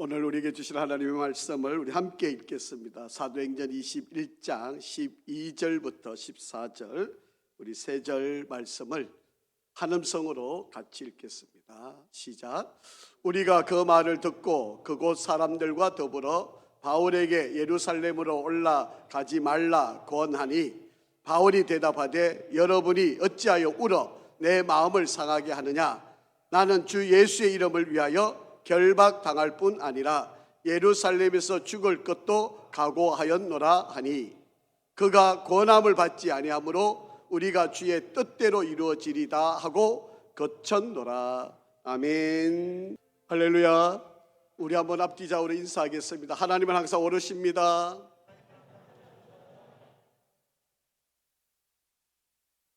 오늘 우리에게 주신 하나님의 말씀을 우리 함께 읽겠습니다. 사도행전 21장 12절부터 14절 우리 세 절 말씀을 한음성으로 같이 읽겠습니다. 시작. 우리가 그 말을 듣고 그곳 사람들과 더불어 바울에게 예루살렘으로 올라가지 말라 권하니 바울이 대답하되 여러분이 어찌하여 울어 내 마음을 상하게 하느냐. 나는 주 예수의 이름을 위하여 결박당할 뿐 아니라 예루살렘에서 죽을 것도 각오하였노라 하니 그가 권함을 받지 아니하므로 우리가 주의 뜻대로 이루어지리다 하고 거쳤노라. 아멘. 할렐루야. 우리 한번 앞뒤 좌우로 인사하겠습니다. 하나님은 항상 오르십니다.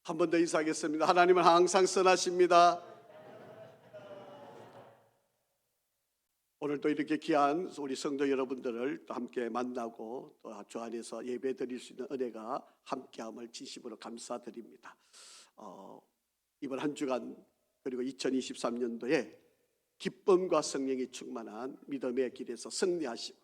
한 번 더 인사하겠습니다. 하나님은 항상 선하십니다. 오늘 또 이렇게 귀한 우리 성도 여러분들을 또 함께 만나고 또 주 안에서 예배 드릴 수 있는 은혜가 함께함을 진심으로 감사드립니다. 이번 한 주간 그리고 2023년도에 기쁨과 성령이 충만한 믿음의 길에서 승리하시고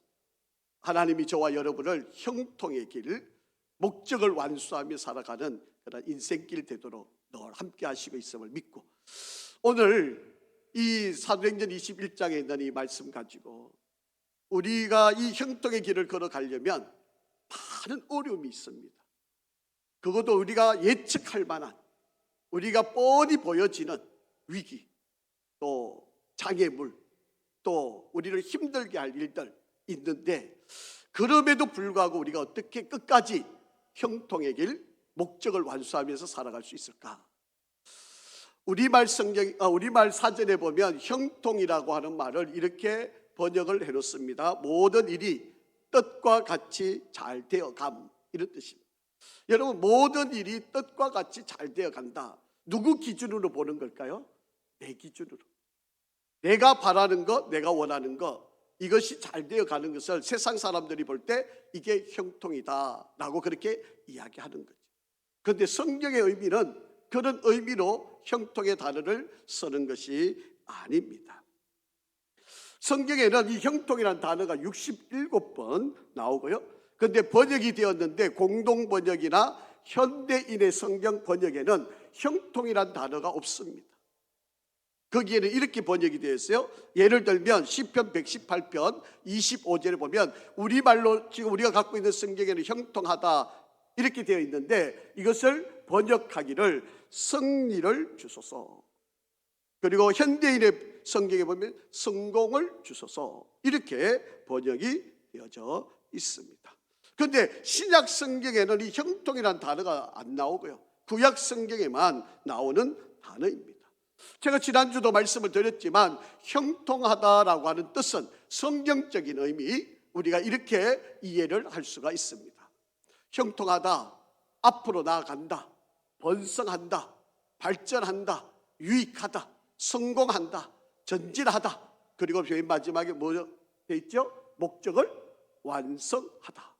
하나님이 저와 여러분을 형통의 길, 목적을 완수하며 살아가는 그런 인생길 되도록 늘 함께 하시고 있음을 믿고 오늘 이 사도행전 21장에 있는 이 말씀 가지고 우리가 이 형통의 길을 걸어가려면 많은 어려움이 있습니다. 그것도 우리가 예측할 만한, 우리가 뻔히 보여지는 위기, 또 장애물, 또 우리를 힘들게 할 일들 있는데 그럼에도 불구하고 우리가 어떻게 끝까지 형통의 길, 목적을 완수하면서 살아갈 수 있을까? 우리말 사전에 보면 형통이라고 하는 말을 이렇게 번역을 해놓습니다. 모든 일이 뜻과 같이 잘 되어감, 이런 뜻입니다. 여러분, 모든 일이 뜻과 같이 잘 되어간다. 누구 기준으로 보는 걸까요? 내 기준으로. 내가 바라는 것, 내가 원하는 것, 이것이 잘 되어가는 것을 세상 사람들이 볼 때 이게 형통이다 라고 그렇게 이야기하는 거죠. 그런데 성경의 의미는 그런 의미로 형통의 단어를 쓰는 것이 아닙니다. 성경에는 이 형통이라는 단어가 67번 나오고요. 그런데 번역이 되었는데 공동 번역이나 현대인의 성경 번역에는 형통이라는 단어가 없습니다. 거기에는 이렇게 번역이 되어 있어요. 예를 들면 시편 118편 25절에 보면 우리말로 지금 우리가 갖고 있는 성경에는 형통하다 이렇게 되어 있는데 이것을 번역하기를 승리를 주소서, 그리고 현대인의 성경에 보면 성공을 주소서 이렇게 번역이 되어져 있습니다. 그런데 신약 성경에는 이 형통이라는 단어가 안 나오고요, 구약 성경에만 나오는 단어입니다. 제가 지난주도 말씀을 드렸지만 형통하다라고 하는 뜻은 성경적인 의미, 우리가 이렇게 이해를 할 수가 있습니다. 형통하다, 앞으로 나아간다, 번성한다, 발전한다, 유익하다, 성공한다, 전진하다, 그리고 맨 마지막에 뭐 되어 있죠? 목적을 완성하다.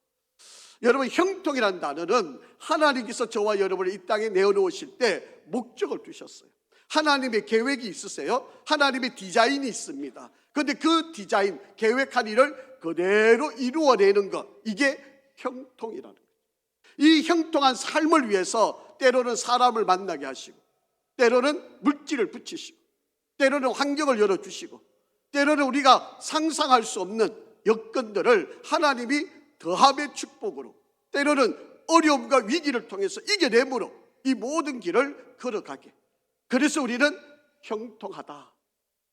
여러분, 형통이라는 단어는 하나님께서 저와 여러분을 이 땅에 내어놓으실 때 목적을 두셨어요. 하나님의 계획이 있으세요. 하나님의 디자인이 있습니다. 그런데 그 디자인, 계획한 일을 그대로 이루어내는 것, 이게 형통이라는 거예요. 이 형통한 삶을 위해서 때로는 사람을 만나게 하시고, 때로는 물질을 붙이시고, 때로는 환경을 열어주시고, 때로는 우리가 상상할 수 없는 여건들을 하나님이 더함의 축복으로, 때로는 어려움과 위기를 통해서 이겨내므로 이 모든 길을 걸어가게. 그래서 우리는 형통하다,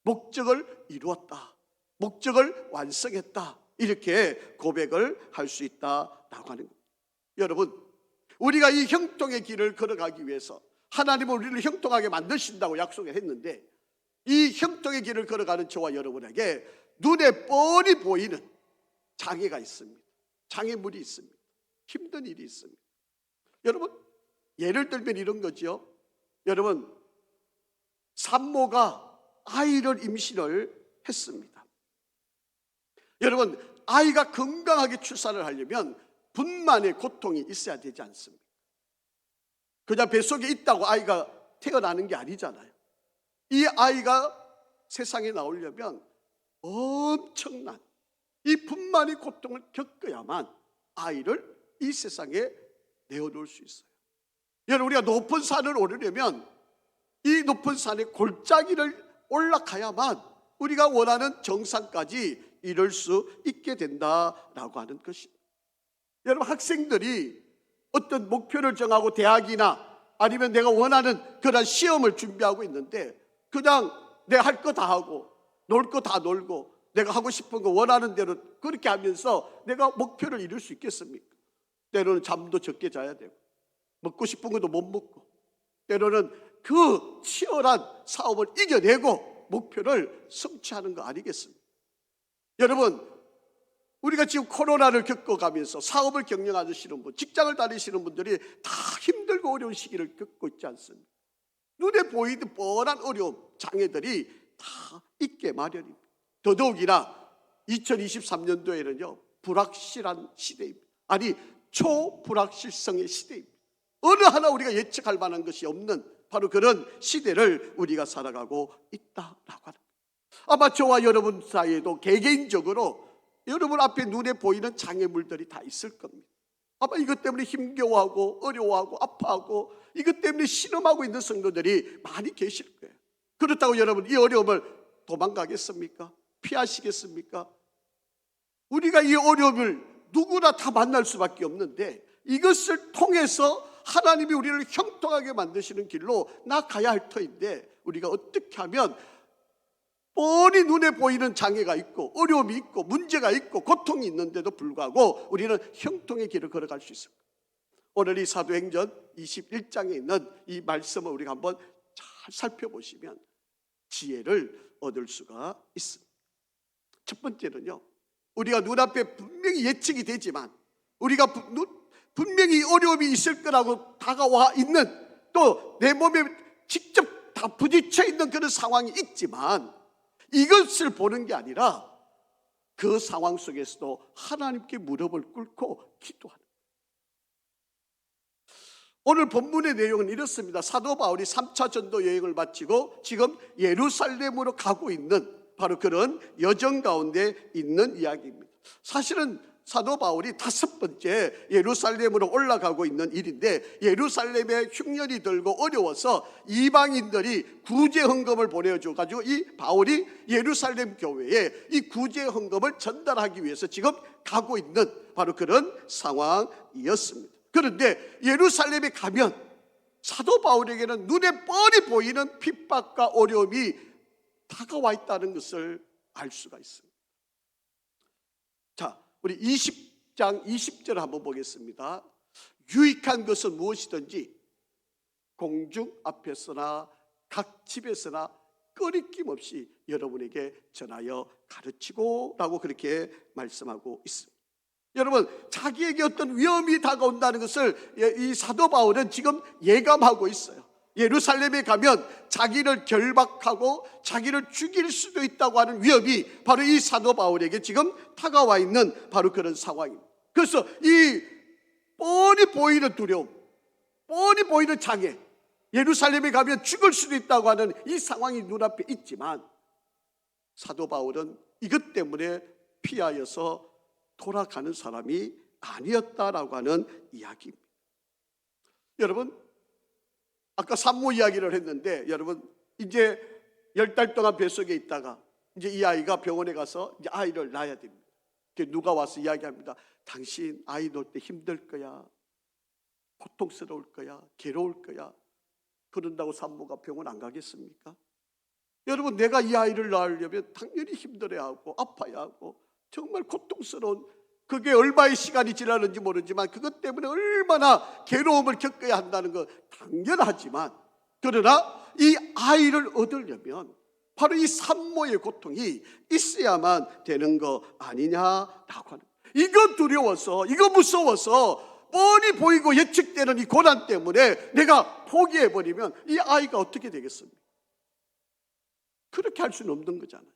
목적을 이루었다, 목적을 완성했다, 이렇게 고백을 할 수 있다라고 하는 겁니다. 여러분, 우리가 이 형통의 길을 걸어가기 위해서 하나님은 우리를 형통하게 만드신다고 약속을 했는데 이 형통의 길을 걸어가는 저와 여러분에게 눈에 뻔히 보이는 장애가 있습니다. 장애물이 있습니다. 힘든 일이 있습니다. 여러분, 예를 들면 이런 거죠. 여러분, 산모가 아이를 임신을 했습니다. 여러분, 아이가 건강하게 출산을 하려면 분만의 고통이 있어야 되지 않습니까? 그냥 뱃속에 있다고 아이가 태어나는 게 아니잖아요. 이 아이가 세상에 나오려면 엄청난 이 분만의 고통을 겪어야만 아이를 이 세상에 내어놓을 수 있어요. 여러분, 우리가 높은 산을 오르려면 이 높은 산의 골짜기를 올라가야만 우리가 원하는 정상까지 이룰 수 있게 된다라고 하는 것입니다. 여러분, 학생들이 어떤 목표를 정하고 대학이나 아니면 내가 원하는 그런 시험을 준비하고 있는데 그냥 내가 할 거 다 하고 놀 거 다 놀고 내가 하고 싶은 거 원하는 대로 그렇게 하면서 내가 목표를 이룰 수 있겠습니까? 때로는 잠도 적게 자야 되고 먹고 싶은 것도 못 먹고 때로는 그 치열한 싸움을 이겨내고 목표를 성취하는 거 아니겠습니까? 여러분, 우리가 지금 코로나를 겪어가면서 사업을 경영하시는 분, 직장을 다니시는 분들이 다 힘들고 어려운 시기를 겪고 있지 않습니까? 눈에 보이는 뻔한 어려움, 장애들이 다 있게 마련입니다. 더더욱이나 2023년도에는요 불확실한 시대입니다. 아니, 초불확실성의 시대입니다. 어느 하나 우리가 예측할 만한 것이 없는 바로 그런 시대를 우리가 살아가고 있다라고 하는 거예요. 아마 저와 여러분 사이에도 개개인적으로 여러분 앞에 눈에 보이는 장애물들이 다 있을 겁니다. 아마 이것 때문에 힘겨워하고 어려워하고 아파하고 이것 때문에 신음하고 있는 성도들이 많이 계실 거예요. 그렇다고 여러분 이 어려움을 도망가겠습니까? 피하시겠습니까? 우리가 이 어려움을 누구나 다 만날 수밖에 없는데 이것을 통해서 하나님이 우리를 형통하게 만드시는 길로 나가야 할 터인데 우리가 어떻게 하면 뻔히 눈에 보이는 장애가 있고 어려움이 있고 문제가 있고 고통이 있는데도 불구하고 우리는 형통의 길을 걸어갈 수 있을까? 오늘 이 사도행전 21장에 있는 이 말씀을 우리가 한번 잘 살펴보시면 지혜를 얻을 수가 있습니다. 첫 번째는요, 우리가 눈앞에 분명히 예측이 되지만 우리가 분명히 어려움이 있을 거라고 다가와 있는 또 내 몸에 직접 다 부딪혀 있는 그런 상황이 있지만 이것을 보는 게 아니라 그 상황 속에서도 하나님께 무릎을 꿇고 기도하는 거예요. 오늘 본문의 내용은 이렇습니다. 사도 바울이 3차 전도 여행을 마치고 지금 예루살렘으로 가고 있는 바로 그런 여정 가운데 있는 이야기입니다. 사실은 사도 바울이 5번째 예루살렘으로 올라가고 있는 일인데 예루살렘에 흉년이 들고 어려워서 이방인들이 구제 헌금을 보내줘가지고 이 바울이 예루살렘 교회에 이 구제 헌금을 전달하기 위해서 지금 가고 있는 바로 그런 상황이었습니다. 그런데 예루살렘에 가면 사도 바울에게는 눈에 뻔히 보이는 핍박과 어려움이 다가와 있다는 것을 알 수가 있습니다. 자, 우리 20장 20절 한번 보겠습니다. 유익한 것은 무엇이든지 공중 앞에서나 각 집에서나 꺼리낌 없이 여러분에게 전하여 가르치고 라고 그렇게 말씀하고 있습니다. 여러분, 자기에게 어떤 위험이 다가온다는 것을 이 사도 바울은 지금 예감하고 있어요. 예루살렘에 가면 자기를 결박하고 자기를 죽일 수도 있다고 하는 위험이 바로 이 사도 바울에게 지금 다가와 있는 바로 그런 상황입니다. 그래서 이 뻔히 보이는 두려움, 뻔히 보이는 장애, 예루살렘에 가면 죽을 수도 있다고 하는 이 상황이 눈앞에 있지만 사도 바울은 이것 때문에 피하여서 돌아가는 사람이 아니었다라고 하는 이야기입니다. 여러분, 아까 산모 이야기를 했는데 여러분 이제 10달 동안 뱃속에 있다가 이제 이 아이가 병원에 가서 이제 아이를 낳아야 됩니다. 누가 와서 이야기합니다. 당신 아이 낳을 때 힘들 거야, 고통스러울 거야, 괴로울 거야. 그런다고 산모가 병원 안 가겠습니까? 여러분, 내가 이 아이를 낳으려면 당연히 힘들어하고 아파야 하고 정말 고통스러운, 그게 얼마의 시간이 지나는지 모르지만 그것 때문에 얼마나 괴로움을 겪어야 한다는 거 당연하지만, 그러나 이 아이를 얻으려면 바로 이 산모의 고통이 있어야만 되는 거 아니냐라고 하는, 이거 두려워서, 이거 무서워서 뻔히 보이고 예측되는 이 고난 때문에 내가 포기해버리면 이 아이가 어떻게 되겠습니까? 그렇게 할 수는 없는 거잖아요.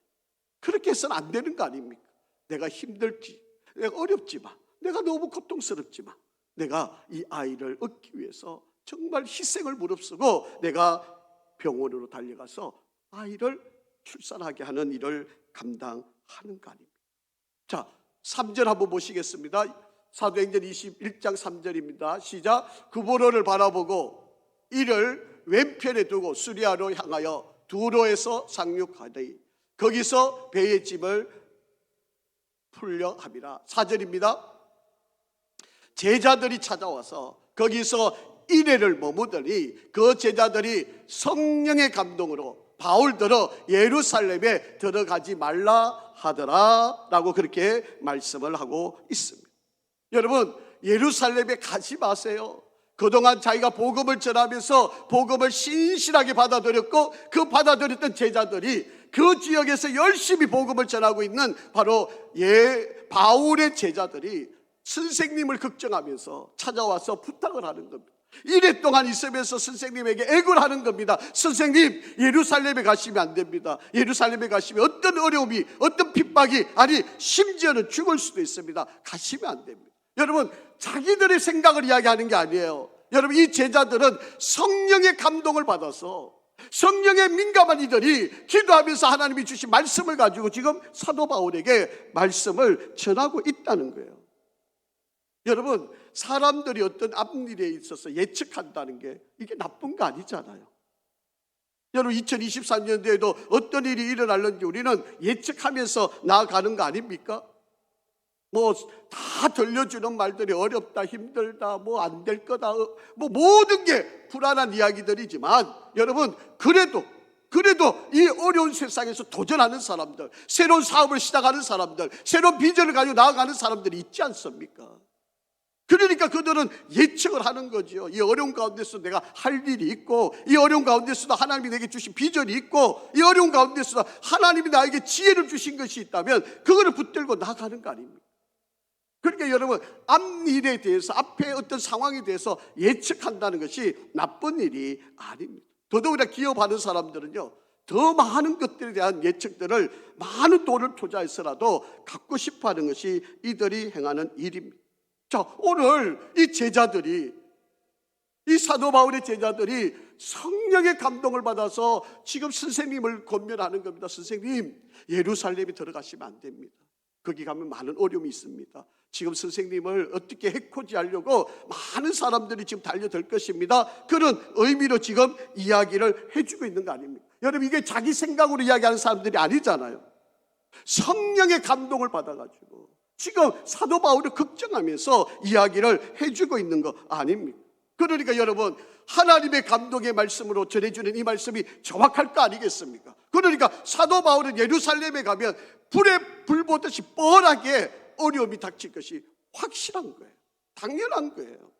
그렇게 해서는 안 되는 거 아닙니까? 내가 힘들지, 내가 어렵지만, 내가 너무 고통스럽지만 내가 이 아이를 얻기 위해서 정말 희생을 무릅쓰고 내가 병원으로 달려가서 아이를 출산하게 하는 일을 감당하는 거 아닙니까? 자, 3절 한번 보시겠습니다. 사도행전 21장 3절입니다. 시작. 구보로를 바라보고 이를 왼편에 두고 수리아로 향하여 두로에서 상륙하더니 거기서 배의 짐을 풀려 함이라. 4절입니다. 제자들이 찾아와서 거기서 이래를 머무더니 그 제자들이 성령의 감동으로 바울더러 예루살렘에 들어가지 말라 하더라 라고 그렇게 말씀을 하고 있습니다. 여러분, 예루살렘에 가지 마세요. 그동안 자기가 복음을 전하면서 복음을 신실하게 받아들였고 그 받아들였던 제자들이 그 지역에서 열심히 복음을 전하고 있는 바로 바울의 제자들이 선생님을 걱정하면서 찾아와서 부탁을 하는 겁니다. 이래 동안 있으면서 선생님에게 애걸 하는 겁니다. 선생님, 예루살렘에 가시면 안 됩니다. 예루살렘에 가시면 어떤 어려움이, 어떤 핍박이, 아니 심지어는 죽을 수도 있습니다. 가시면 안 됩니다. 여러분, 자기들의 생각을 이야기하는 게 아니에요. 여러분, 이 제자들은 성령의 감동을 받아서 성령에 민감한 이들이 기도하면서 하나님이 주신 말씀을 가지고 지금 사도 바울에게 말씀을 전하고 있다는 거예요. 여러분, 사람들이 어떤 앞일에 있어서 예측한다는 게 이게 나쁜 거 아니잖아요. 여러분, 2023년도에도 어떤 일이 일어날는지 우리는 예측하면서 나아가는 거 아닙니까? 뭐 다 들려주는 말들이 어렵다, 힘들다, 뭐 안 될 거다, 뭐 모든 게 불안한 이야기들이지만 여러분, 그래도 이 어려운 세상에서 도전하는 사람들, 새로운 사업을 시작하는 사람들, 새로운 비전을 가지고 나아가는 사람들이 있지 않습니까? 그러니까 그들은 예측을 하는 거죠. 이 어려운 가운데서 내가 할 일이 있고, 이 어려운 가운데서도 하나님이 내게 주신 비전이 있고, 이 어려운 가운데서도 하나님이 나에게 지혜를 주신 것이 있다면 그거를 붙들고 나가는 거 아닙니까? 그러니까 여러분, 앞일에 대해서, 앞에 어떤 상황에 대해서 예측한다는 것이 나쁜 일이 아닙니다. 더더구나 기업하는 사람들은요, 더 많은 것들에 대한 예측들을 많은 돈을 투자해서라도 갖고 싶어하는 것이 이들이 행하는 일입니다. 자, 오늘 이 제자들이, 이 사도 바울의 제자들이 성령의 감동을 받아서 지금 선생님을 권면하는 겁니다. 선생님, 예루살렘에 들어가시면 안 됩니다. 거기 가면 많은 어려움이 있습니다. 지금 선생님을 어떻게 해코지하려고 많은 사람들이 지금 달려들 것입니다. 그런 의미로 지금 이야기를 해주고 있는 거 아닙니까? 여러분, 이게 자기 생각으로 이야기하는 사람들이 아니잖아요. 성령의 감동을 받아가지고 지금 사도 바울을 걱정하면서 이야기를 해주고 있는 거 아닙니까? 그러니까 여러분, 하나님의 감동의 말씀으로 전해주는 이 말씀이 정확할 거 아니겠습니까? 그러니까 사도 바울은 예루살렘에 가면 불에 불 보듯이 뻔하게 어려움이 닥칠 것이 확실한 거예요. 당연한 거예요.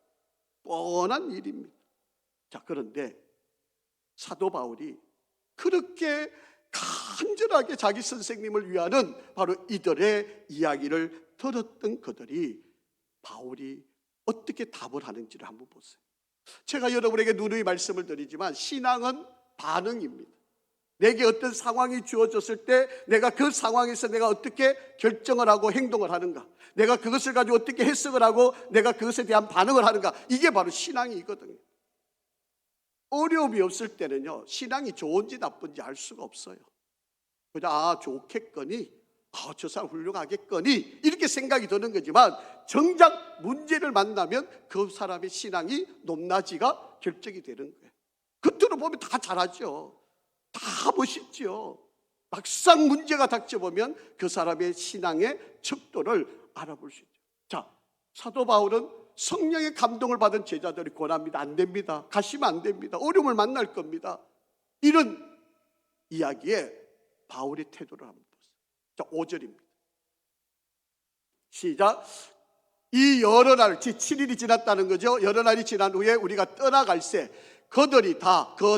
뻔한 일입니다. 자, 그런데 사도 바울이 그렇게 간절하게 자기 선생님을 위하는 바로 이들의 이야기를 들었던 그들이 바울이 어떻게 답을 하는지를 한번 보세요. 제가 여러분에게 누누이 말씀을 드리지만 신앙은 반응입니다. 내게 어떤 상황이 주어졌을 때 내가 그 상황에서 내가 어떻게 결정을 하고 행동을 하는가, 내가 그것을 가지고 어떻게 해석을 하고 내가 그것에 대한 반응을 하는가, 이게 바로 신앙이거든요. 어려움이 없을 때는요, 신앙이 좋은지 나쁜지 알 수가 없어요. 그냥 좋겠거니, 저 사람 훌륭하겠거니 이렇게 생각이 드는 거지만 정작 문제를 만나면 그 사람의 신앙이 높낮이가 결정이 되는 거예요. 겉으로 보면 다 잘하죠. 다 멋있죠. 막상 문제가 닥쳐보면 그 사람의 신앙의 척도를 알아볼 수 있죠. 자, 사도 바울은 성령의 감동을 받은 제자들이 권합니다. 안 됩니다. 가시면 안 됩니다. 어려움을 만날 겁니다. 이런 이야기에 바울의 태도를 한번 보세요. 자, 5절입니다. 시작. 이 여러 날, 7일이 지났다는 거죠. 여러 날이 지난 후에 우리가 떠나갈새 그들이 다 그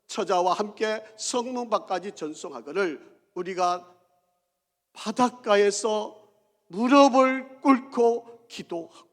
처자와 함께 성문 밖까지 전송하거늘 우리가 바닷가에서 무릎을 꿇고 기도하고.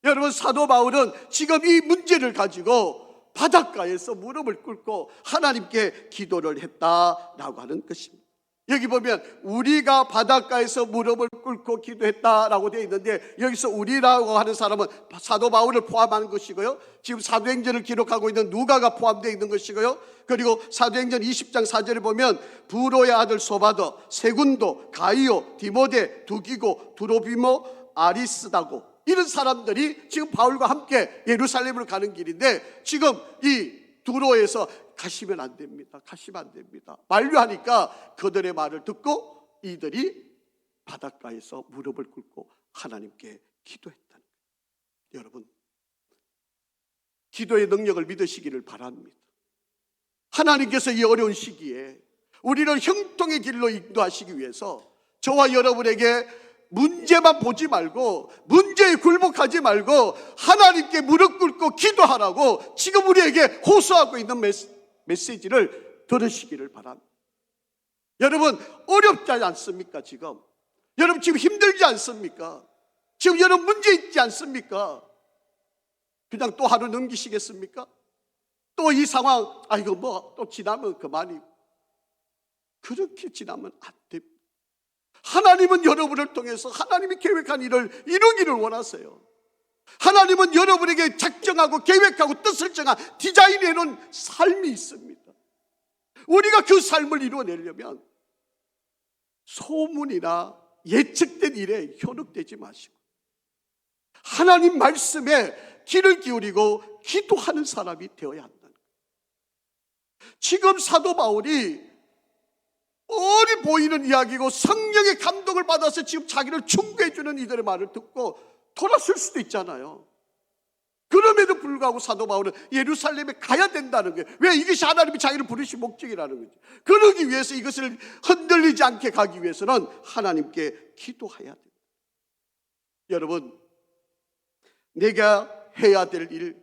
여러분, 사도 바울은 지금 이 문제를 가지고 바닷가에서 무릎을 꿇고 하나님께 기도를 했다라고 하는 것입니다. 여기 보면 우리가 바닷가에서 무릎을 꿇고 기도했다라고 되어 있는데, 여기서 우리라고 하는 사람은 사도 바울을 포함하는 것이고요, 지금 사도행전을 기록하고 있는 누가가 포함되어 있는 것이고요, 그리고 사도행전 20장 4절에 보면 부로의 아들 소바더, 세군도, 가이오, 디모데, 두기고, 두로비모, 아리스다고, 이런 사람들이 지금 바울과 함께 예루살렘으로 가는 길인데, 지금 이 두로에서 가시면 안 됩니다. 가시면 안 됩니다. 만류하니까 그들의 말을 듣고 이들이 바닷가에서 무릎을 꿇고 하나님께 기도했다는 거예요. 여러분, 기도의 능력을 믿으시기를 바랍니다. 하나님께서 이 어려운 시기에 우리를 형통의 길로 인도하시기 위해서 저와 여러분에게 문제만 보지 말고, 문제에 굴복하지 말고 하나님께 무릎 꿇고 기도하라고 지금 우리에게 호소하고 있는 메시지를 들으시기를 바랍니다. 여러분, 어렵지 않습니까? 지금 여러분 지금 힘들지 않습니까? 지금 여러분 문제 있지 않습니까? 그냥 또 하루 넘기시겠습니까? 또 이 상황, 이거 뭐 또 지나면 그만이. 그렇게 지나면 안 됩니다. 하나님은 여러분을 통해서 하나님이 계획한 일을 이루기를 원하세요. 하나님은 여러분에게 작정하고 계획하고 뜻을 정한 디자인해 놓은 삶이 있습니다. 우리가 그 삶을 이루어내려면 소문이나 예측된 일에 현혹되지 마시고 하나님 말씀에 귀를 기울이고 기도하는 사람이 되어야 한다는 거예요. 지금 사도 바울이 뻔히 보이는 이야기고 성령의 감동을 받아서 지금 자기를 충고해 주는 이들의 말을 듣고 돌아설 수도 있잖아요. 그럼에도 불구하고 사도 바울은 예루살렘에 가야 된다는 거예요. 왜? 이것이 하나님이 자기를 부르신 목적이라는 거죠. 그러기 위해서, 이것을 흔들리지 않게 가기 위해서는 하나님께 기도해야 됩니다. 여러분, 내가 해야 될 일,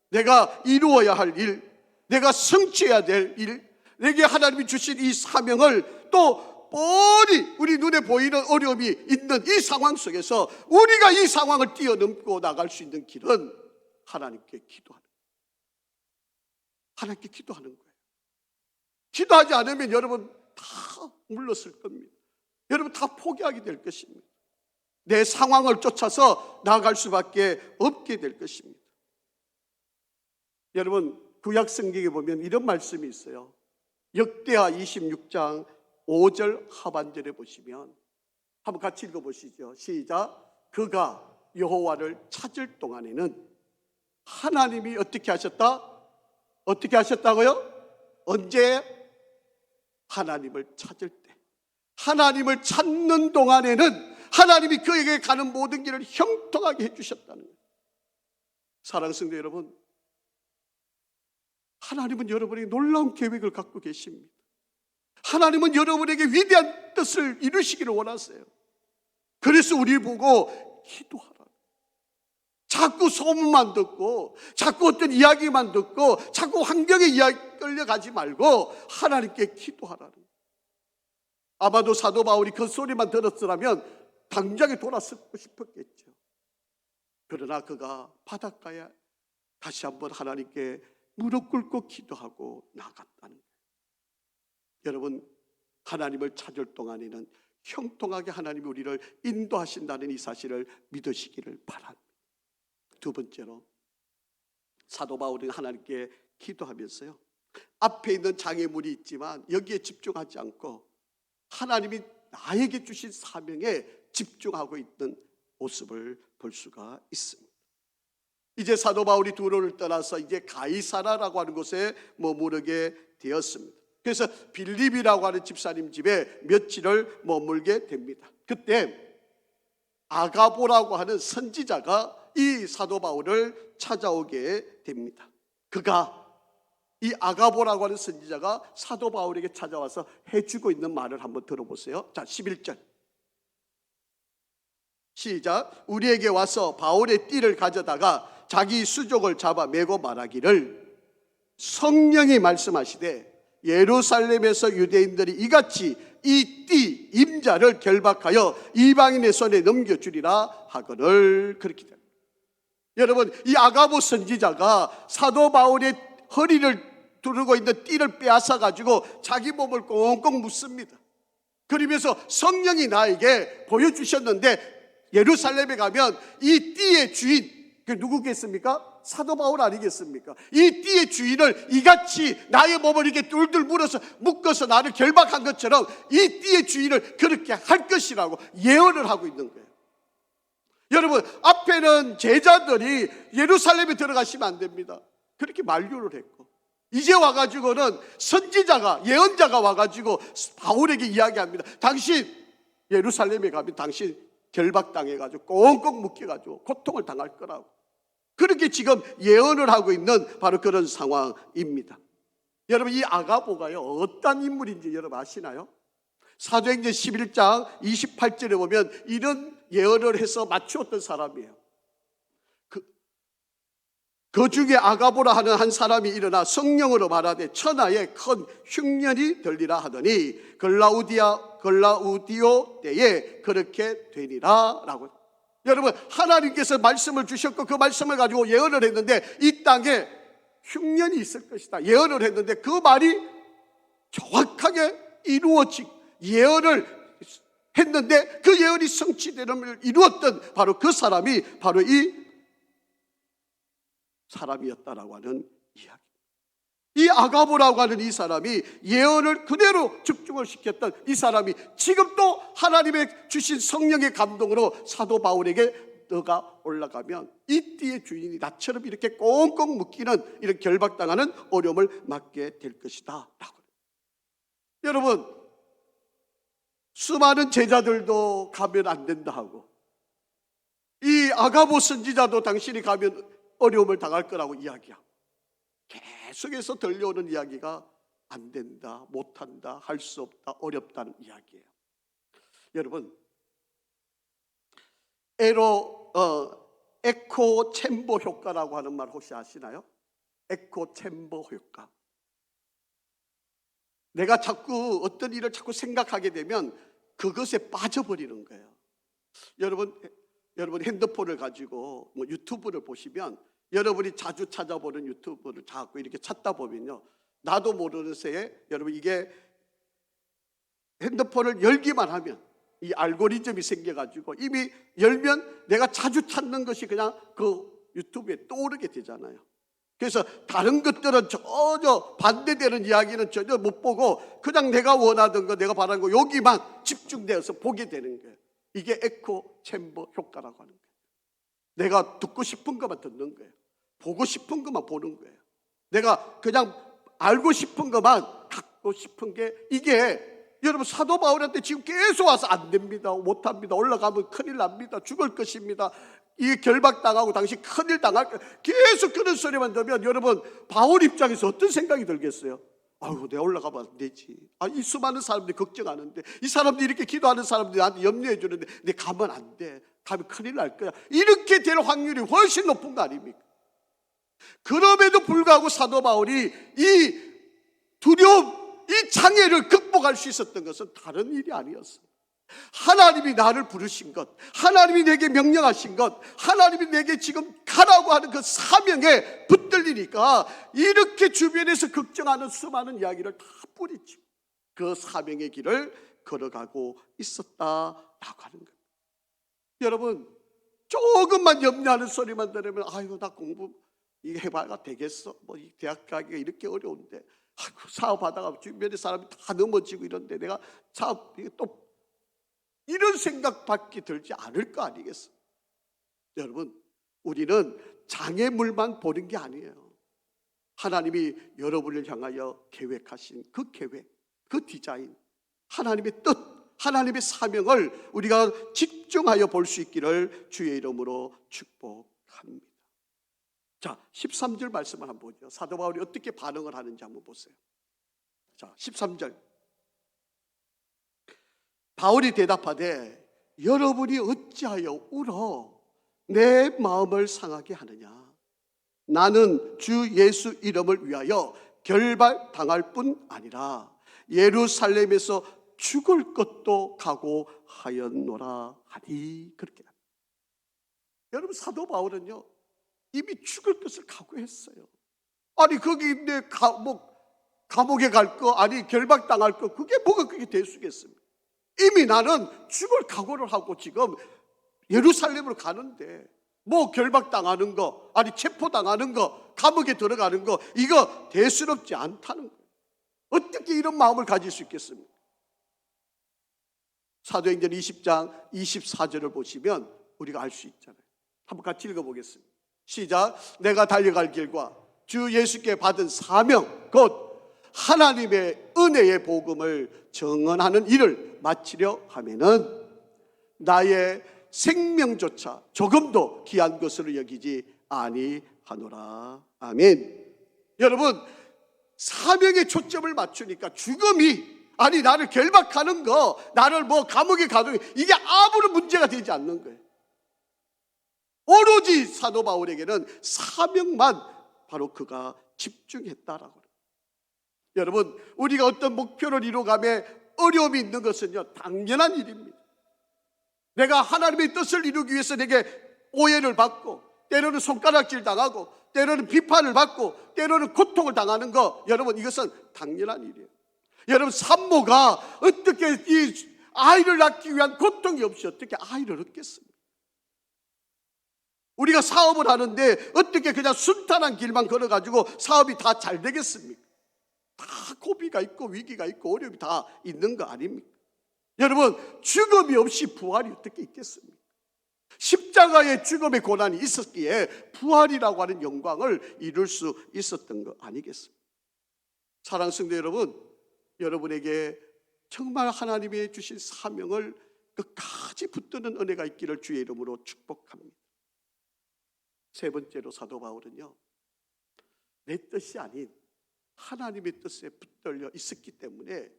내가 이루어야 할 일, 내가 성취해야 될 일, 내게 하나님이 주신 이 사명을 또 뻔히 우리 눈에 보이는 어려움이 있는 이 상황 속에서 우리가 이 상황을 뛰어넘고 나갈 수 있는 길은 하나님께 기도하는 거예요. 하나님께 기도하는 거예요. 기도하지 않으면 여러분 다 물렀을 겁니다. 여러분 다 포기하게 될 것입니다. 내 상황을 쫓아서 나아갈 수밖에 없게 될 것입니다. 여러분, 구약 성경에 보면 이런 말씀이 있어요. 역대하 26장 5절 하반절에 보시면, 한번 같이 읽어보시죠. 시작. 그가 여호와를 찾을 동안에는 하나님이 어떻게 하셨다? 어떻게 하셨다고요? 언제? 하나님을 찾을 때. 하나님을 찾는 동안에는 하나님이 그에게 가는 모든 길을 형통하게 해주셨다는 거예요. 사랑하는 성도 여러분, 하나님은 여러분에게 놀라운 계획을 갖고 계십니다. 하나님은 여러분에게 위대한 뜻을 이루시기를 원하세요. 그래서 우리 보고 기도하라. 자꾸 소문만 듣고, 자꾸 어떤 이야기만 듣고, 자꾸 환경의 이야기 끌려가지 말고 하나님께 기도하라는 거예요. 아마도 사도 바울이 그 소리만 들었으라면 당장에 돌아서고 싶었겠죠. 그러나 그가 바닷가에 다시 한번 하나님께 무릎 꿇고 기도하고 나갔다는 거예요. 여러분, 하나님을 찾을 동안에는 형통하게 하나님이 우리를 인도하신다는 이 사실을 믿으시기를 바랍니다. 두 번째로, 사도 바울은 하나님께 기도하면서요, 앞에 있는 장애물이 있지만 여기에 집중하지 않고 하나님이 나에게 주신 사명에 집중하고 있는 모습을 볼 수가 있습니다. 이제 사도 바울이 두로를 떠나서 이제 가이사라라고 하는 곳에 머무르게 되었습니다. 그래서 빌립이라고 하는 집사님 집에 며칠을 머물게 됩니다. 그때 아가보라고 하는 선지자가 이 사도 바울을 찾아오게 됩니다. 이 아가보라고 하는 선지자가 사도 바울에게 찾아와서 해주고 있는 말을 한번 들어보세요. 자, 11절 시작. 우리에게 와서 바울의 띠를 가져다가 자기 수족을 잡아 메고 말하기를, 성령이 말씀하시되 예루살렘에서 유대인들이 이같이 이 띠 임자를 결박하여 이방인의 손에 넘겨주리라 하거늘. 그렇게 됩니다. 여러분, 이 아가보 선지자가 사도 바울의 허리를 두르고 있는 띠를 빼앗아 가지고 자기 몸을 꽁꽁 묶습니다. 그러면서 성령이 나에게 보여주셨는데 예루살렘에 가면 이 띠의 주인, 그 누구겠습니까? 사도 바울 아니겠습니까? 이 띠의 주인을 이같이 나의 몸을 이렇게 뚫뚫 묶어서 나를 결박한 것처럼 이 띠의 주인을 그렇게 할 것이라고 예언을 하고 있는 거예요. 여러분, 앞에는 제자들이 예루살렘에 들어가시면 안 됩니다. 그렇게 만류를 했고, 이제 와가지고는 선지자가, 예언자가 와가지고 바울에게 이야기합니다. 당신 예루살렘에 가면 당신 결박당해가지고 꽁꽁 묶여가지고 고통을 당할 거라고. 그렇게 지금 예언을 하고 있는 바로 그런 상황입니다. 여러분, 이 아가보가요, 어떤 인물인지 여러분 아시나요? 사도행전 11장 28절에 보면 이런 예언을 해서 맞추었던 사람이에요. 그 중에 아가보라 하는 한 사람이 일어나 성령으로 말하되 천하에 큰 흉년이 들리라 하더니 글라우디오 때에 그렇게 되니라 라고. 여러분, 하나님께서 말씀을 주셨고 그 말씀을 가지고 예언을 했는데 이 땅에 흉년이 있을 것이다 예언을 했는데 그 말이 정확하게 이루어진 예언을 했는데 그 예언이 성취되는 이루었던 바로 그 사람이 바로 이 사람이었다라고 하는 이야기. 이 아가보라고 하는 이 사람이 예언을 그대로 집중을 시켰던 이 사람이 지금 또 하나님의 주신 성령의 감동으로 사도 바울에게 너가 올라가면 이 띠의 주인이 나처럼 이렇게 꽁꽁 묶이는 이런 결박당하는 어려움을 맞게 될 것이다 라고. 여러분, 수많은 제자들도 가면 안 된다 하고 이 아가보 선지자도 당신이 가면 어려움을 당할 거라고 이야기하고 계속해서 들려오는 이야기가 안 된다, 못한다, 할 수 없다, 어렵다는 이야기예요. 여러분, 에코 챔버 효과라고 하는 말 혹시 아시나요? 에코 챔버 효과. 내가 자꾸 어떤 일을 자꾸 생각하게 되면 그것에 빠져버리는 거예요. 여러분 핸드폰을 가지고 뭐 유튜브를 보시면 여러분이 자주 찾아보는 유튜브를 자꾸 이렇게 찾다 보면요, 나도 모르는 새에 여러분 이게 핸드폰을 열기만 하면 이 알고리즘이 생겨가지고 이미 열면 내가 자주 찾는 것이 그냥 그 유튜브에 떠오르게 되잖아요. 그래서 다른 것들은 전혀 반대되는 이야기는 전혀 못 보고 그냥 내가 원하던 거, 내가 바라는 거 여기만 집중되어서 보게 되는 거예요. 이게 에코 챔버 효과라고 하는 거예요. 내가 듣고 싶은 것만 듣는 거예요. 보고 싶은 것만 보는 거예요. 내가 그냥 알고 싶은 것만 갖고 싶은 게, 이게 여러분 사도 바울한테 지금 계속 와서 안 됩니다, 못합니다, 올라가면 큰일 납니다, 죽을 것입니다, 이 결박당하고 당신 큰일 당할 거, 계속 그런 소리만 들으면 여러분 바울 입장에서 어떤 생각이 들겠어요? 아유, 내가 올라가면 안 되지. 이 수많은 사람들이 걱정하는데, 이 사람들이 이렇게 기도하는 사람들이 나한테 염려해 주는데 내가 가면 안 돼, 가면 큰일 날 거야, 이렇게 될 확률이 훨씬 높은 거 아닙니까? 그럼에도 불구하고 사도 바울이 이 두려움, 이 장애를 극복할 수 있었던 것은 다른 일이 아니었어요. 하나님이 나를 부르신 것, 하나님이 내게 명령하신 것, 하나님이 내게 지금 가라고 하는 그 사명에 붙들리니까 이렇게 주변에서 걱정하는 수많은 이야기를 다 뿌리치고 그 사명의 길을 걸어가고 있었다라고 하는 거예요. 여러분, 조금만 염려하는 소리만 들으면 아이고, 나 공부 이게 해봐야 되겠어, 뭐 이 대학 가기가 이렇게 어려운데, 아이고, 사업하다가 주변에 사람이 다 넘어지고 이런데 내가 사업 또 이런 생각밖에 들지 않을 거 아니겠어. 여러분, 우리는 장애물만 보는 게 아니에요. 하나님이 여러분을 향하여 계획하신 그 계획, 그 디자인, 하나님의 뜻, 하나님의 사명을 우리가 집중하여 볼 수 있기를 주의 이름으로 축복합니다. 자, 13절 말씀을 한번 보죠. 사도 바울이 어떻게 반응을 하는지 한번 보세요. 자, 13절. 바울이 대답하되 여러분이 어찌하여 울어 내 마음을 상하게 하느냐. 나는 주 예수 이름을 위하여 결박당할 뿐 아니라 예루살렘에서 죽을 것도 각오하였노라 하니. 그렇게 합니다. 여러분, 사도 바울은요 이미 죽을 것을 각오했어요. 아니, 거기 내 감옥에 갈 거, 아니 결박당할 거, 그게 뭐가 그게 대수겠습니까? 이미 나는 죽을 각오를 하고 지금 예루살렘으로 가는데 뭐 결박당하는 거, 아니 체포당하는 거, 감옥에 들어가는 거, 이거 대수롭지 않다는 거예요. 어떻게 이런 마음을 가질 수 있겠습니까? 사도행전 20장 24절을 보시면 우리가 알 수 있잖아요. 한번 같이 읽어보겠습니다. 시작. 내가 달려갈 길과 주 예수께 받은 사명 곧 하나님의 은혜의 복음을 증언하는 일을 마치려 하면은 나의 생명조차 조금도 귀한 것으로 여기지 아니하노라. 아멘. 여러분, 사명에 초점을 맞추니까 죽음이, 아니 나를 결박하는 거, 나를 뭐 감옥에 가두는 이게 아무런 문제가 되지 않는 거예요. 오로지 사도 바울에게는 사명만 바로 그가 집중했다라고. 여러분, 우리가 어떤 목표를 이루어가며 어려움이 있는 것은요, 당연한 일입니다. 내가 하나님의 뜻을 이루기 위해서 내게 오해를 받고, 때로는 손가락질 당하고, 때로는 비판을 받고, 때로는 고통을 당하는 거, 여러분, 이것은 당연한 일이에요. 여러분, 산모가 어떻게 이 아이를 낳기 위한 고통이 없이 어떻게 아이를 얻겠습니까? 우리가 사업을 하는데 어떻게 그냥 순탄한 길만 걸어가지고 사업이 다 잘 되겠습니까? 다 고비가 있고 위기가 있고 어려움이 다 있는 거 아닙니까? 여러분, 죽음이 없이 부활이 어떻게 있겠습니까? 십자가의 죽음의 고난이 있었기에 부활이라고 하는 영광을 이룰 수 있었던 거 아니겠습니까? 사랑하는 성도 여러분, 여러분에게 정말 하나님이 주신 사명을 끝까지 붙드는 은혜가 있기를 주의 이름으로 축복합니다. 세 번째로 사도 바울은요, 내 뜻이 아닌 하나님의 뜻에 붙들려 있었기 때문에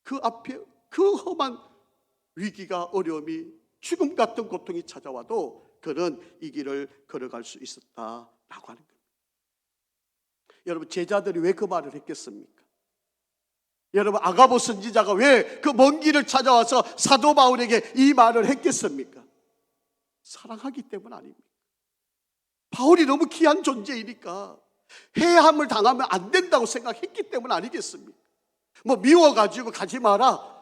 그 앞에 그 험한 위기가, 어려움이, 죽음 같은 고통이 찾아와도 그는 이 길을 걸어갈 수 있었다라고 하는 겁니다. 여러분, 제자들이 왜 그 말을 했겠습니까? 여러분, 아가보 선지자가 왜 그 먼 길을 찾아와서 사도 바울에게 이 말을 했겠습니까? 사랑하기 때문 아닙니까? 바울이 너무 귀한 존재이니까 해함을 당하면 안 된다고 생각했기 때문 아니겠습니까? 뭐 미워가지고 가지 마라,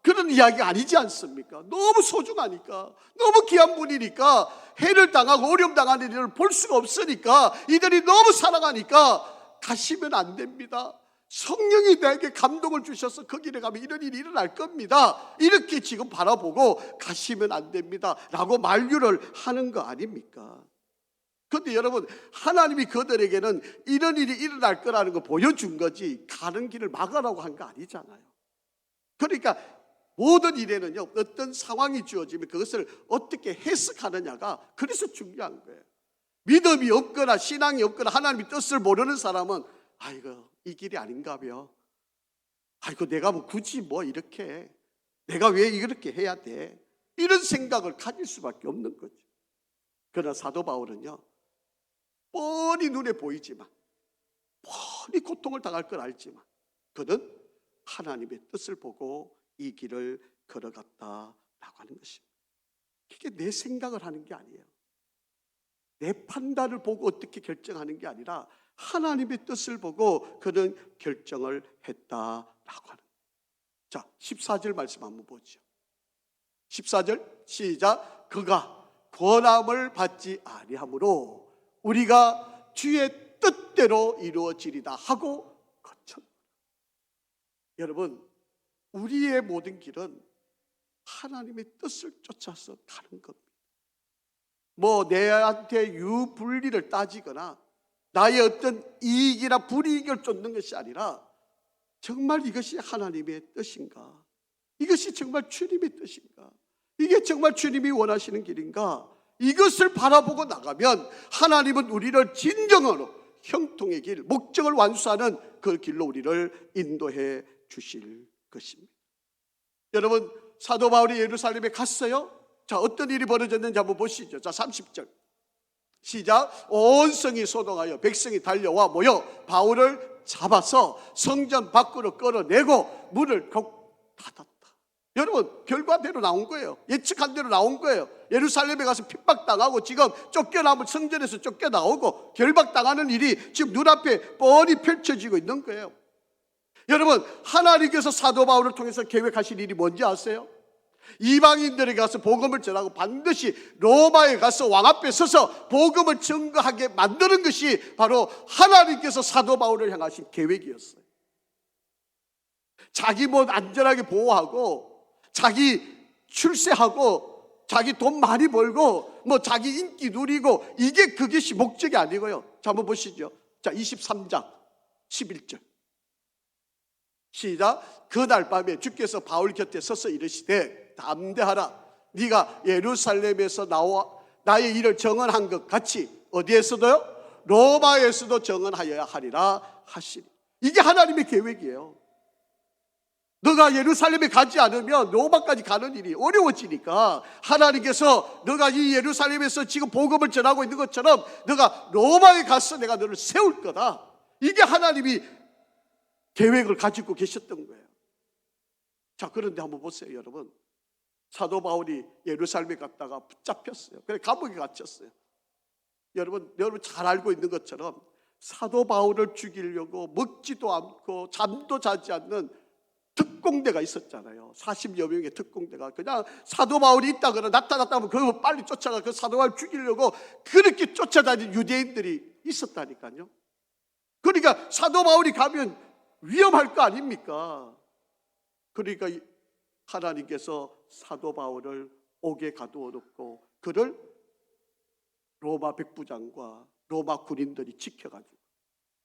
그런 이야기가 아니지 않습니까? 너무 소중하니까, 너무 귀한 분이니까, 해를 당하고 어려움 당하는 일을 볼 수가 없으니까, 이들이 너무 사랑하니까 가시면 안 됩니다. 성령이 나에게 감동을 주셔서 그 길에 가면 이런 일이 일어날 겁니다. 이렇게 지금 바라보고 가시면 안 됩니다 라고 만류를 하는 거 아닙니까? 그런데 여러분, 하나님이 그들에게는 이런 일이 일어날 거라는 거 보여준 거지 가는 길을 막으라고 한 거 아니잖아요. 그러니까 모든 일에는요, 어떤 상황이 주어지면 그것을 어떻게 해석하느냐가 그래서 중요한 거예요. 믿음이 없거나 신앙이 없거나 하나님의 뜻을 모르는 사람은 아이고 이 길이 아닌가벼, 아이고 내가 뭐 굳이 뭐 이렇게, 내가 왜 이렇게 해야 돼, 이런 생각을 가질 수밖에 없는 거죠. 그러나 사도 바울은요, 뻔히 눈에 보이지만, 뻔히 고통을 당할 걸 알지만 그는 하나님의 뜻을 보고 이 길을 걸어갔다라고 하는 것입니다. 이게 내 생각을 하는 게 아니에요. 내 판단을 보고 어떻게 결정하는 게 아니라 하나님의 뜻을 보고 그는 결정을 했다라고 하는 거예요. 자, 14절 말씀 한번 보죠. 14절 시작. 그가 권함을 받지 아니하므로 우리가 주의 뜻대로 이루어지리다 하고 거쳤다. 여러분, 우리의 모든 길은 하나님의 뜻을 쫓아서 가는 겁니다. 뭐 내한테 유불리를 따지거나 나의 어떤 이익이나 불이익을 쫓는 것이 아니라 정말 이것이 하나님의 뜻인가? 이것이 정말 주님의 뜻인가? 이게 정말 주님이 원하시는 길인가? 이것을 바라보고 나가면 하나님은 우리를 진정으로 형통의 길, 목적을 완수하는 그 길로 우리를 인도해 주실 것입니다. 여러분, 사도 바울이 예루살렘에 갔어요. 자, 어떤 일이 벌어졌는지 한번 보시죠. 자, 30절 시작. 온 성이 소동하여 백성이 달려와 모여 바울을 잡아서 성전 밖으로 끌어내고 문을 곧 닫았다. 여러분, 결과대로 나온 거예요. 예측한 대로 나온 거예요. 예루살렘에 가서 핍박당하고 지금 쫓겨나면 성전에서 쫓겨나오고 결박당하는 일이 지금 눈앞에 뻔히 펼쳐지고 있는 거예요. 여러분, 하나님께서 사도 바울을 통해서 계획하신 일이 뭔지 아세요? 이방인들에게 가서 복음을 전하고 반드시 로마에 가서 왕 앞에 서서 복음을 증거하게 만드는 것이 바로 하나님께서 사도 바울을 향하신 계획이었어요. 자기 뭐 안전하게 보호하고 자기 출세하고 자기 돈 많이 벌고 뭐 자기 인기 누리고 이게 그것이 목적이 아니고요. 자, 한번 보시죠. 자, 23장 11절 시작. 그날 밤에 주께서 바울 곁에 서서 이르시되 담대하라. 네가 예루살렘에서 나와 나의 일을 정언한 것 같이 어디에서도요? 로마에서도 정언하여야 하리라 하시니. 이게 하나님의 계획이에요. 너가 예루살렘에 가지 않으면 로마까지 가는 일이 어려워지니까 하나님께서 너가 이 예루살렘에서 지금 복음을 전하고 있는 것처럼 너가 로마에 가서 내가 너를 세울 거다. 이게 하나님이 계획을 가지고 계셨던 거예요. 자, 그런데 한번 보세요, 여러분. 사도 바울이 예루살렘에 갔다가 붙잡혔어요. 그래 감옥에 갇혔어요. 여러분 잘 알고 있는 것처럼 사도 바울을 죽이려고 먹지도 않고 잠도 자지 않는 특공대가 있었잖아요. 40여 명의 특공대가 그냥 사도 바울이 있다거나 나타났다 하면 그거 빨리 쫓아가 그 사도 바울 죽이려고 그렇게 쫓아다니는 유대인들이 있었다니까요. 그러니까 사도 바울이 가면 위험할 거 아닙니까? 그러니까 하나님께서 사도 바울을 옥에 가두어 놓고 그를 로마 백부장과 로마 군인들이 지켜가지고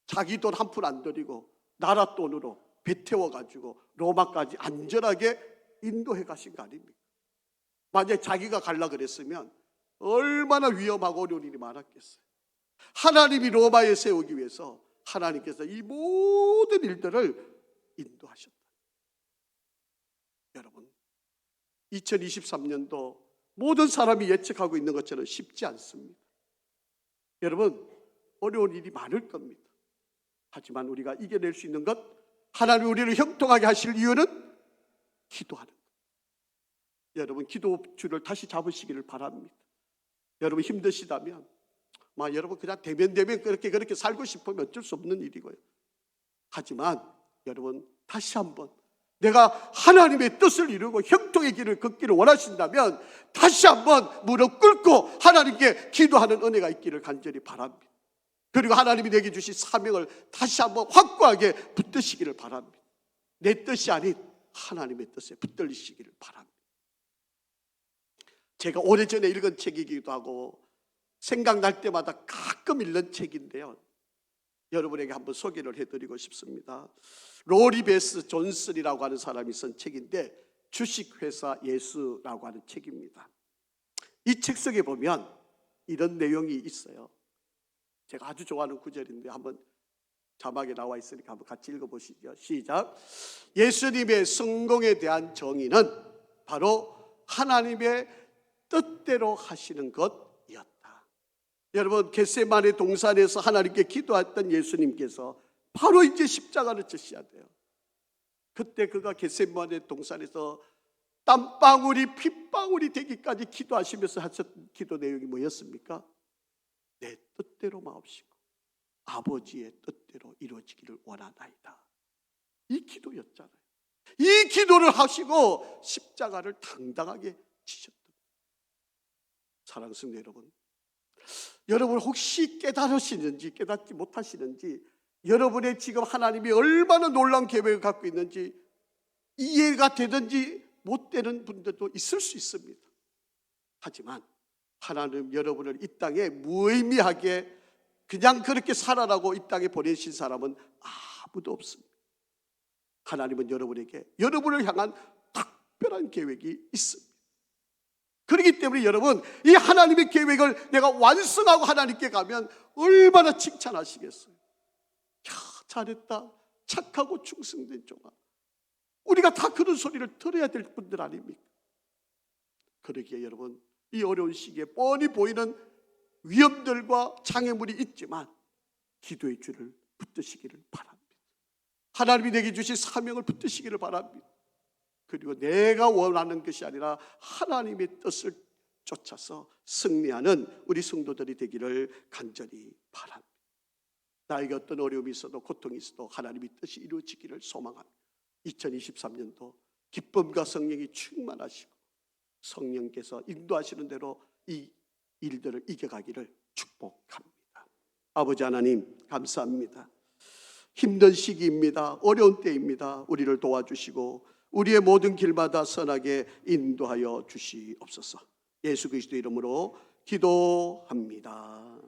자기 돈 한 푼 안 들이고 나라 돈으로 배 태워가지고 로마까지 안전하게 인도해 가신 거 아닙니까? 만약에 자기가 갈라 그랬으면 얼마나 위험하고 어려운 일이 많았겠어요. 하나님이 로마에 세우기 위해서 하나님께서 이 모든 일들을 인도하셨다. 여러분, 2023년도 모든 사람이 예측하고 있는 것처럼 쉽지 않습니다. 여러분, 어려운 일이 많을 겁니다. 하지만 우리가 이겨낼 수 있는 것, 하나님 우리를 형통하게 하실 이유는 기도하는 것. 여러분, 기도줄을 다시 잡으시기를 바랍니다. 여러분 힘드시다면 여러분 그냥 대면대면 그렇게 살고 싶으면 어쩔 수 없는 일이고요. 하지만 여러분 다시 한번 내가 하나님의 뜻을 이루고 형통의 길을 걷기를 원하신다면 다시 한번 무릎 꿇고 하나님께 기도하는 은혜가 있기를 간절히 바랍니다. 그리고 하나님이 내게 주신 사명을 다시 한번 확고하게 붙드시기를 바랍니다. 내 뜻이 아닌 하나님의 뜻에 붙들리시기를 바랍니다. 제가 오래전에 읽은 책이기도 하고 생각날 때마다 가끔 읽는 책인데요, 여러분에게 한번 소개를 해드리고 싶습니다. 로리 베스 존슨이라고 하는 사람이 쓴 책인데 주식회사 예수라고 하는 책입니다. 이 책 속에 보면 이런 내용이 있어요. 제가 아주 좋아하는 구절인데 한번 자막에 나와 있으니까 한번 같이 읽어보시죠. 시작. 예수님의 성공에 대한 정의는 바로 하나님의 뜻대로 하시는 것이었다. 여러분 겟세마네 동산에서 하나님께 기도했던 예수님께서 바로 이제 십자가를 지셔야 돼요. 그때 그가 겟세마네 동산에서 땀방울이 핏방울이 되기까지 기도하시면서 하셨던 기도 내용이 뭐였습니까? 내 뜻대로 마옵시고 아버지의 뜻대로 이루어지기를 원하나이다. 이 기도였잖아요. 이 기도를 하시고 십자가를 당당하게 지셨던 거예요. 사랑하는 성도 여러분, 여러분 혹시 깨달으시는지 깨닫지 못하시는지, 여러분의 지금 하나님이 얼마나 놀라운 계획을 갖고 있는지 이해가 되든지 못 되는 분들도 있을 수 있습니다. 하지만 하나님 여러분을 이 땅에 무의미하게 그냥 그렇게 살아라고 이 땅에 보내신 사람은 아무도 없습니다. 하나님은 여러분에게 여러분을 향한 특별한 계획이 있습니다. 그렇기 때문에 여러분 이 하나님의 계획을 내가 완성하고 하나님께 가면 얼마나 칭찬하시겠어요. 야, 잘했다, 착하고 충성된 종아. 우리가 다 그런 소리를 들어야 될 분들 아닙니까? 그러기에 여러분 이 어려운 시기에 뻔히 보이는 위험들과 장애물이 있지만 기도의 줄을 붙드시기를 바랍니다. 하나님이 내게 주신 사명을 붙드시기를 바랍니다. 그리고 내가 원하는 것이 아니라 하나님의 뜻을 쫓아서 승리하는 우리 성도들이 되기를 간절히 바랍니다. 나에게 어떤 어려움이 있어도 고통이 있어도 하나님의 뜻이 이루어지기를 소망합니다. 2023년도 기쁨과 성령이 충만하시고 성령께서 인도하시는 대로 이 일들을 이겨가기를 축복합니다. 아버지 하나님 감사합니다. 힘든 시기입니다. 어려운 때입니다. 우리를 도와주시고 우리의 모든 길마다 선하게 인도하여 주시옵소서. 예수 그리스도 이름으로 기도합니다.